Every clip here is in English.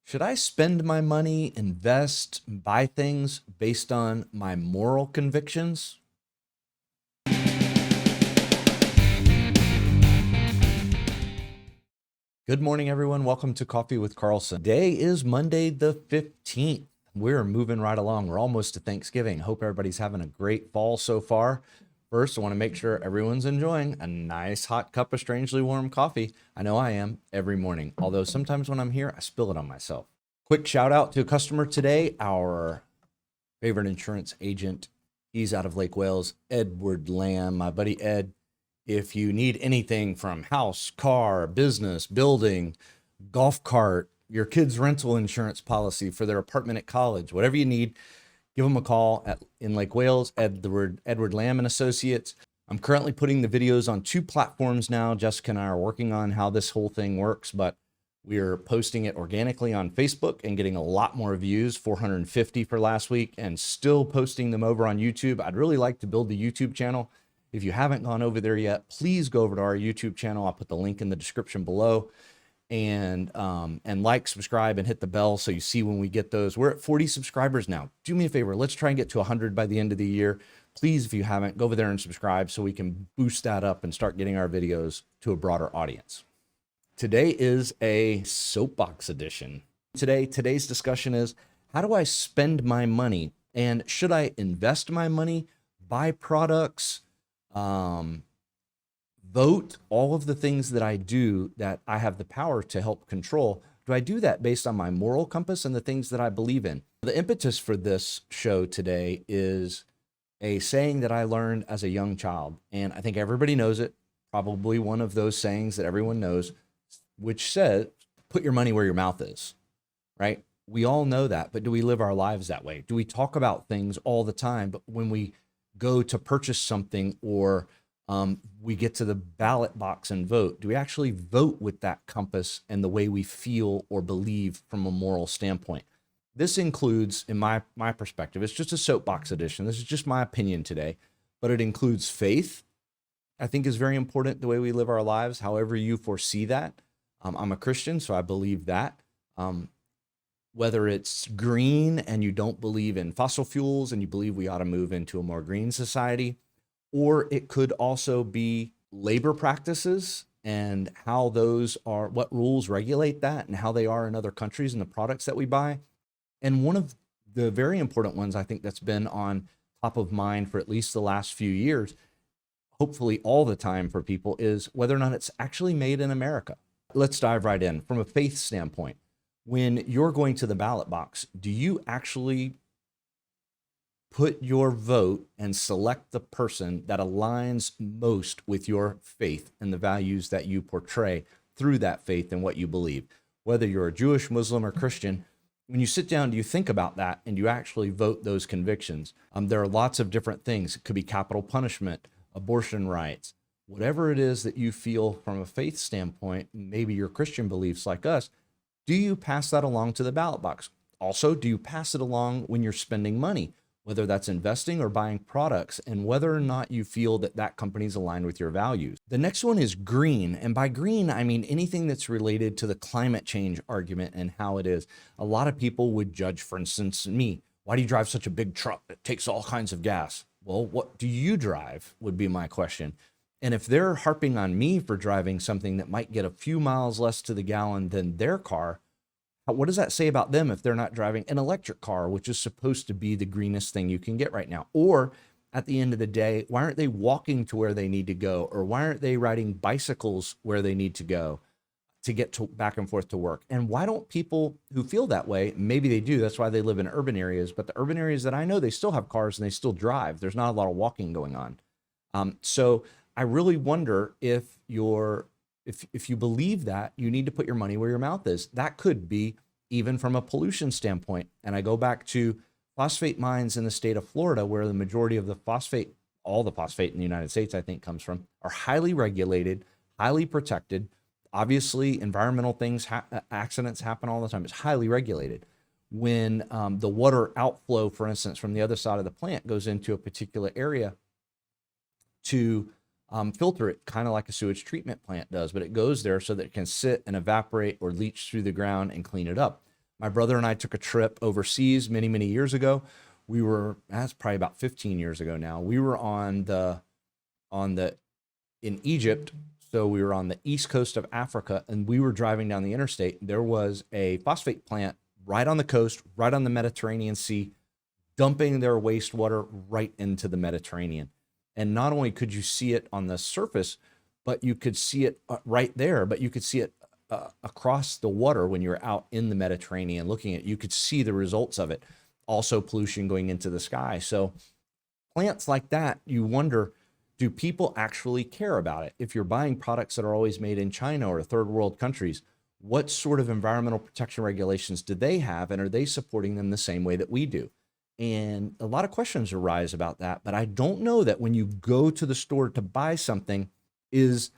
Should I spend my money, invest, buy things based on my moral convictions? Good morning, everyone. Welcome to Coffee with Carlson. Today is Monday the 15th. We're moving right along. We're almost to Thanksgiving. Hope everybody's having a great fall so far. First, I want to make sure everyone's enjoying a nice hot cup of strangely warm coffee. I know I am every morning, although sometimes when I'm here, I spill it on myself. Quick shout out to a customer today, our favorite insurance agent. He's out of Lake Wales, Edward Lamb. My buddy Ed, if you need anything from house, car, business, building, golf cart, your kid's rental insurance policy for their apartment at college, whatever you need, give them a call in Lake Wales, Edward Lamb and Associates. I'm currently putting the videos on 2 platforms now. Jessica and I are working on how this whole thing works, but we're posting it organically on Facebook and getting a lot more views, 450 for last week, and still posting them over on YouTube. I'd really like to build the YouTube channel. If you haven't gone over there yet, please go over to our YouTube channel. I'll put the link in the description below, and like, subscribe, and hit the bell so you see when we get those. We're at 40 subscribers now. Do me a favor. Let's try and get to 100 by the end of the year. Please, if you haven't, go over there and subscribe so we can boost that up and start getting our videos to a broader audience. Today is a soapbox edition. Today's discussion is, how do I spend my money? And should I invest my money, buy products, vote, all of the things that I do that I have the power to help control? Do I do that based on my moral compass and the things that I believe in? The impetus for this show today is a saying that I learned as a young child, and I think everybody knows it, probably one of those sayings that everyone knows, which says, put your money where your mouth is, right? We all know that, but do we live our lives that way? Do we talk about things all the time, but when we go to purchase something or we get to the ballot box and vote, do we actually vote with that compass and the way we feel or believe from a moral standpoint? This includes, in my perspective, it's just a soapbox edition. This is just my opinion today, but it includes faith. I think is very important, the way we live our lives, however you foresee that. I'm a Christian, so I believe that. Whether it's green and you don't believe in fossil fuels and you believe we ought to move into a more green society, or it could also be labor practices and how those are, what rules regulate that and how they are in other countries and the products that we buy. And one of the very important ones I think that's been on top of mind for at least the last few years, hopefully all the time for people, is whether or not it's actually made in America. Let's dive right in. From a faith standpoint, when you're going to the ballot box, do you actually put your vote and select the person that aligns most with your faith and the values that you portray through that faith and what you believe? Whether you're a Jewish, Muslim, or Christian, when you sit down, do you think about that and you actually vote those convictions? There are lots of different things. It could be capital punishment, abortion rights, whatever it is that you feel from a faith standpoint, maybe your Christian beliefs like us, do you pass that along to the ballot box? Also, do you pass it along when you're spending money, whether that's investing or buying products, and whether or not you feel that that company's aligned with your values? The next one is green. And by green, I mean anything that's related to the climate change argument and how it is. A lot of people would judge, for instance, me. Why do you drive such a big truck that takes all kinds of gas? Well, what do you drive would be my question. And if they're harping on me for driving something that might get a few miles less to the gallon than their car, what does that say about them if they're not driving an electric car, which is supposed to be the greenest thing you can get right now? Or at the end of the day, why aren't they walking to where they need to go? Or why aren't they riding bicycles where they need to go to get back and forth to work? And why don't people who feel that way, maybe they do, that's why they live in urban areas, but the urban areas that I know, they still have cars and they still drive. There's not a lot of walking going on. So I really wonder if you believe that, you need to put your money where your mouth is. That could be even from a pollution standpoint. And I go back to phosphate mines in the state of Florida, where the majority of the phosphate, all the phosphate in the United States, I think, comes from, are highly regulated, highly protected. Obviously, environmental things, accidents happen all the time. It's highly regulated. When the water outflow, for instance, from the other side of the plant goes into a particular area to filter it, kind of like a sewage treatment plant does, but it goes there so that it can sit and evaporate or leach through the ground and clean it up. My brother and I took a trip overseas many, many years ago. That's probably about 15 years ago now. We were on the in Egypt. So we were on the east coast of Africa, and we were driving down the interstate. There was a phosphate plant right on the coast, right on the Mediterranean Sea, dumping their wastewater right into the Mediterranean. And not only could you see it on the surface, but you could see it right there, but you could see it across the water when you're out in the Mediterranean looking at it. You could see the results of it. Also pollution going into the sky. So plants like that, you wonder, do people actually care about it? If you're buying products that are always made in China or third world countries, what sort of environmental protection regulations do they have? And are they supporting them the same way that we do? And a lot of questions arise about that, but I don't know that when you go to the store to buy something, is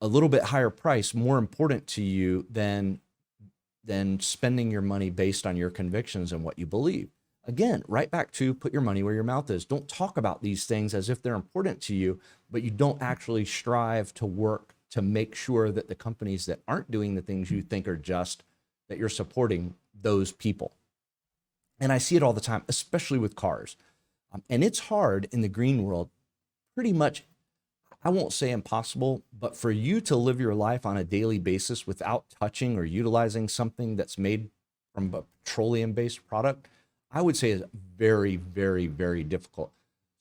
a little bit higher price more important to you than spending your money based on your convictions and what you believe. Again, right back to put your money where your mouth is. Don't talk about these things as if they're important to you, but you don't actually strive to work to make sure that the companies that aren't doing the things you think are just, that you're supporting those people. And I see it all the time, especially with cars. And it's hard in the green world, pretty much, I won't say impossible, but for you to live your life on a daily basis without touching or utilizing something that's made from a petroleum-based product, I would say is very, very, very difficult.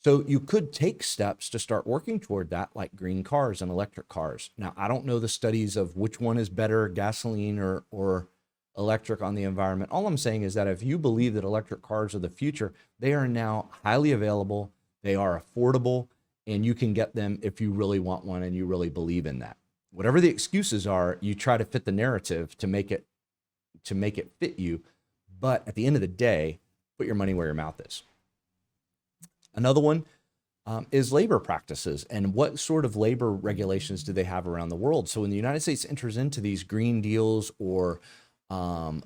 So you could take steps to start working toward that, like green cars and electric cars. Now, I don't know the studies of which one is better, gasoline or electric on the environment. All I'm saying is that if you believe that electric cars are the future, they are now highly available, they are affordable, and you can get them if you really want one and you really believe in that. Whatever the excuses are, you try to fit the narrative to make it fit you. But at the end of the day, put your money where your mouth is. Another one is labor practices and what sort of labor regulations do they have around the world. So when the United States enters into these green deals or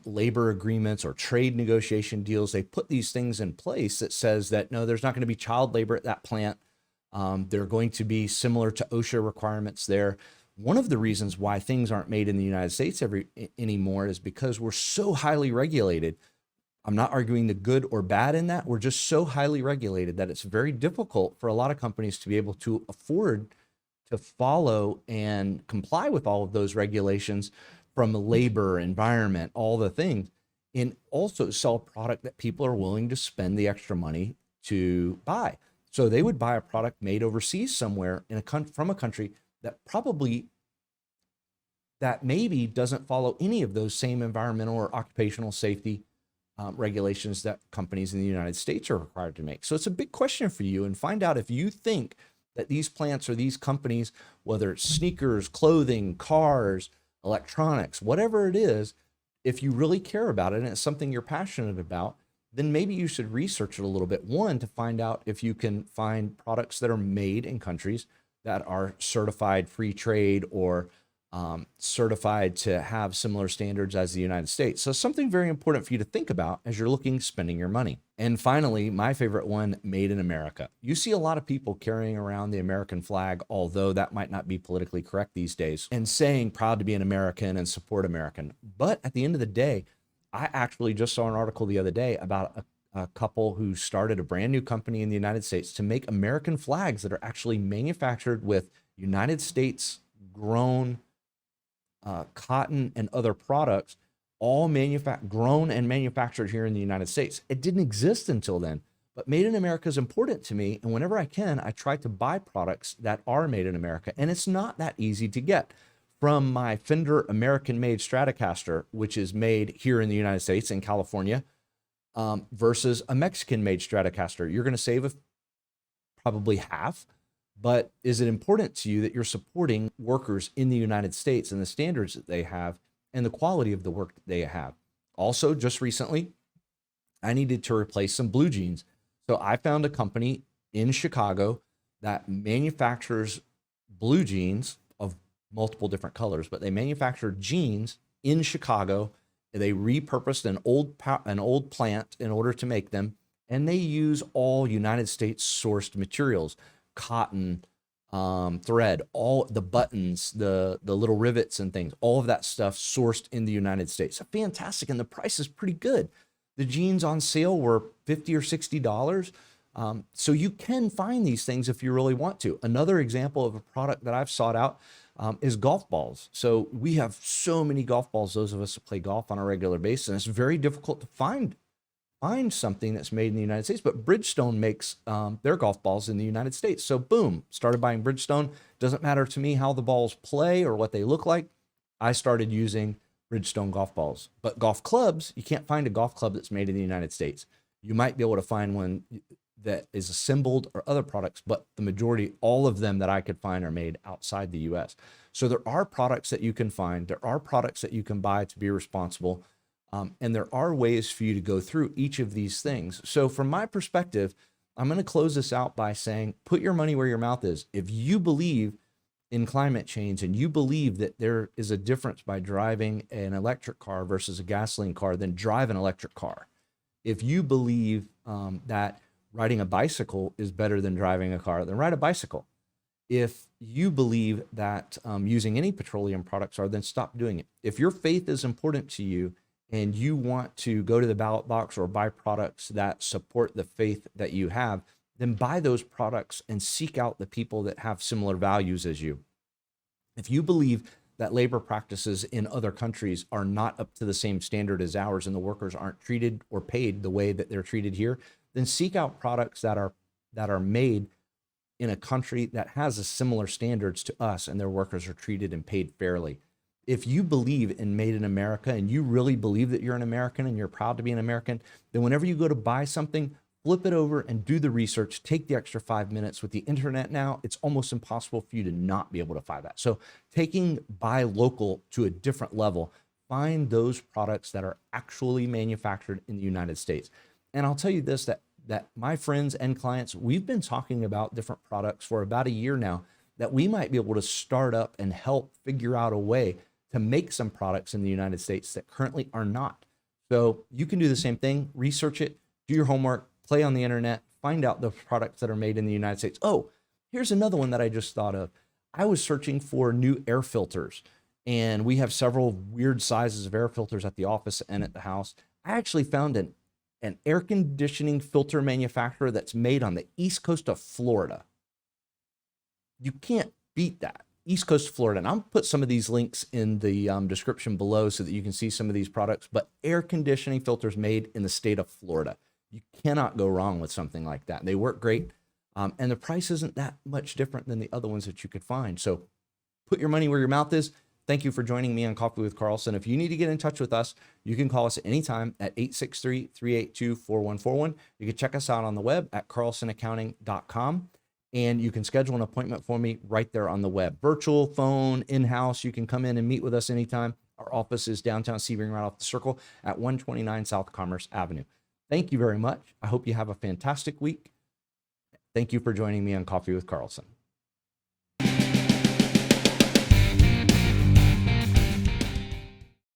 labor agreements or trade negotiation deals, they put these things in place that says that, no, there's not going to be child labor at that plant. They're going to be similar to OSHA requirements there. One of the reasons why things aren't made in the United States anymore is because we're so highly regulated. I'm not arguing the good or bad in that. We're just so highly regulated that it's very difficult for a lot of companies to be able to afford to follow and comply with all of those regulations from labor, environment, all the things, and also sell a product that people are willing to spend the extra money to buy. So they would buy a product made overseas somewhere from a country that maybe doesn't follow any of those same environmental or occupational safety regulations that companies in the United States are required to make. So it's a big question for you, and find out if you think that these plants or these companies, whether it's sneakers, clothing, cars, electronics, whatever it is, if you really care about it and it's something you're passionate about, then maybe you should research it a little bit. One, to find out if you can find products that are made in countries that are certified free trade or certified to have similar standards as the United States. So something very important for you to think about as you're spending your money. And finally, my favorite one, made in America. You see a lot of people carrying around the American flag, although that might not be politically correct these days, and saying proud to be an American and support American. But at the end of the day, I actually just saw an article the other day about a couple who started a brand new company in the United States to make American flags that are actually manufactured with United States grown cotton and other products, all grown and manufactured here in the United States. It didn't exist until then, but made in America is important to me. And whenever I can, I try to buy products that are made in America. And it's not that easy to get. From my Fender American-made Stratocaster, which is made here in the United States in California, versus a Mexican-made Stratocaster, you're going to save probably half. But is it important to you that you're supporting workers in the United States and the standards that they have and the quality of the work that they have? Also, just recently, I needed to replace some blue jeans. So I found a company in Chicago that manufactures blue jeans of multiple different colors, but they manufacture jeans in Chicago. They repurposed an old plant in order to make them, and they use all United States sourced materials. Cotton, thread, all the buttons, the little rivets and things, all of that stuff sourced in the United States. So fantastic, and the price is pretty good. The jeans on sale were $50 or $60. So you can find these things if you really want to. Another example of a product that I've sought out is golf balls. So we have so many golf balls, those of us who play golf on a regular basis, and it's very difficult to find something that's made in the United States. But Bridgestone makes their golf balls in the United States. So boom, started buying Bridgestone. Doesn't matter to me how the balls play or what they look like. I started using Bridgestone golf balls. But golf clubs, you can't find a golf club that's made in the United States. You might be able to find one that is assembled or other products, but the majority, all of them that I could find, are made outside the US. So there are products that you can find. There are products that you can buy to be responsible. And there are ways for you to go through each of these things. So from my perspective, I'm going to close this out by saying, put your money where your mouth is. If you believe in climate change and you believe that there is a difference by driving an electric car versus a gasoline car, then drive an electric car. If you believe that riding a bicycle is better than driving a car, then ride a bicycle. If you believe that using any petroleum products are, then stop doing it. If your faith is important to you and you want to go to the ballot box or buy products that support the faith that you have, then buy those products and seek out the people that have similar values as you. If you believe that labor practices in other countries are not up to the same standard as ours and the workers aren't treated or paid the way that they're treated here, then seek out products that are made in a country that has a similar standards to us and their workers are treated and paid fairly. If you believe in Made in America and you really believe that you're an American and you're proud to be an American, then whenever you go to buy something, flip it over and do the research. Take the extra 5 minutes. With the internet now, it's almost impossible for you to not be able to find that. So taking buy local to a different level, find those products that are actually manufactured in the United States. And I'll tell you this, that my friends and clients, we've been talking about different products for about a year now that we might be able to start up and help figure out a way to make some products in the United States that currently are not. So you can do the same thing, research it, do your homework, play on the internet, find out the products that are made in the United States. Oh, here's another one that I just thought of. I was searching for new air filters, and we have several weird sizes of air filters at the office and at the house. I actually found an air conditioning filter manufacturer that's made on the East Coast of Florida. You can't beat that. East Coast of Florida. And I'll put some of these links in the description below so that you can see some of these products, but air conditioning filters made in the state of Florida. You cannot go wrong with something like that. They work great. And the price isn't that much different than the other ones that you could find. So put your money where your mouth is. Thank you for joining me on Coffee with Carlson. If you need to get in touch with us, you can call us at any time at 863-382-4141. You can check us out on the web at carlsonaccounting.com. And you can schedule an appointment for me right there on the web. Virtual, phone, in-house. You can come in and meet with us anytime. Our office is downtown Sebring, right off the circle at 129 South Commerce Avenue. Thank you very much. I hope you have a fantastic week. Thank you for joining me on Coffee with Carlson.